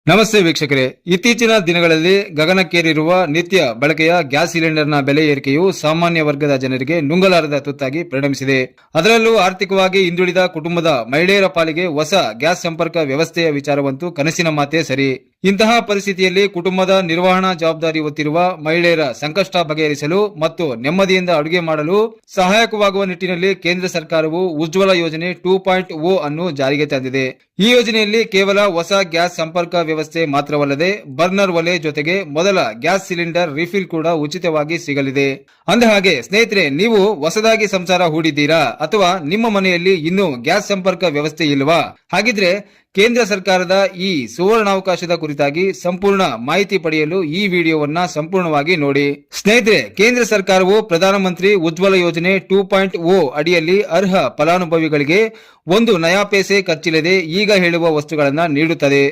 ನಮಸ್ತೆ ವೀಕ್ಷಕರೇ, ಇತ್ತೀಚಿನ ದಿನಗಳಲ್ಲಿ ಗಗನಕ್ಕೇರಿರುವ ನಿತ್ಯ ಬಳಕೆಯ ಗ್ಯಾಸ್ ಸಿಲಿಂಡರ್ನ ಬೆಲೆ ಏರಿಕೆಯು ಸಾಮಾನ್ಯ ವರ್ಗದ ಜನರಿಗೆ ನುಂಗಲಾರದ ತುತ್ತಾಗಿ ಪರಿಣಮಿಸಿದೆ. ಅದರಲ್ಲೂ ಆರ್ಥಿಕವಾಗಿ ಹಿಂದುಳಿದ ಕುಟುಂಬದ ಮಹಿಳೆಯರ ಪಾಲಿಗೆ ಹೊಸ ಗ್ಯಾಸ್ ಸಂಪರ್ಕ ವ್ಯವಸ್ಥೆಯ ವಿಚಾರವಂತೂ ಕನಸಿನ ಮಾತೇ ಸರಿ. ಇಂತಹ ಪರಿಸ್ಥಿತಿಯಲ್ಲಿ ಕುಟುಂಬದ ನಿರ್ವಹಣಾ ಜವಾಬ್ದಾರಿ ಹೊತ್ತಿರುವ ಮಹಿಳೆಯರ ಸಂಕಷ್ಟ ಬಗೆಹರಿಸಲು ಮತ್ತು ನೆಮ್ಮದಿಯಿಂದ ಅಡುಗೆ ಮಾಡಲು ಸಹಾಯಕವಾಗುವ ನಿಟ್ಟಿನಲ್ಲಿ ಕೇಂದ್ರ ಸರ್ಕಾರವು ಉಜ್ವಲ ಯೋಜನೆ 2.0 ಅನ್ನು ಜಾರಿಗೆ ತಂದಿದೆ. ಈ ಯೋಜನೆಯಲ್ಲಿ ಕೇವಲ ಹೊಸ ಗ್ಯಾಸ್ ಸಂಪರ್ಕ ವ್ಯವಸ್ಥೆ ಮಾತ್ರವಲ್ಲದೆ ಬರ್ನರ್ ಒಲೆ ಜೊತೆಗೆ ಮೊದಲ ಗ್ಯಾಸ್ ಸಿಲಿಂಡರ್ ರಿಫಿಲ್ ಕೂಡ ಉಚಿತವಾಗಿ ಸಿಗಲಿದೆ. ಅಂದಹಾಗೆ ಸ್ನೇಹಿತರೆ, ನೀವು ಹೊಸದಾಗಿ ಸಂಸಾರ ಹೂಡಿದ್ದೀರಾ ಅಥವಾ ನಿಮ್ಮ ಮನೆಯಲ್ಲಿ ಇನ್ನೂ ಗ್ಯಾಸ್ ಸಂಪರ್ಕ ವ್ಯವಸ್ಥೆ ಇಲ್ವಾ? ಹಾಗಿದ್ರೆ ಕೇಂದ್ರ ಸರ್ಕಾರದ ಈ ಸುವರ್ಣಾವಕಾಶದ ಕುರಿತಾಗಿ ಸಂಪೂರ್ಣ ಮಾಹಿತಿ ಪಡೆಯಲು ಈ ವಿಡಿಯೋವನ್ನ ಸಂಪೂರ್ಣವಾಗಿ ನೋಡಿ. ಸ್ನೇಹಿತರೆ, ಕೇಂದ್ರ ಸರ್ಕಾರವು ಪ್ರಧಾನಮಂತ್ರಿ ಉಜ್ವಲ ಯೋಜನೆ 2.0 ಅಡಿಯಲ್ಲಿ ಅರ್ಹ ಫಲಾನುಭವಿಗಳಿಗೆ 1 ನಯಾ ಪೈಸೆ ಖರ್ಚಿಲ್ಲದೆ ಈಗ ಹೇಳುವ ವಸ್ತುಗಳನ್ನು ನೀಡುತ್ತದೆ.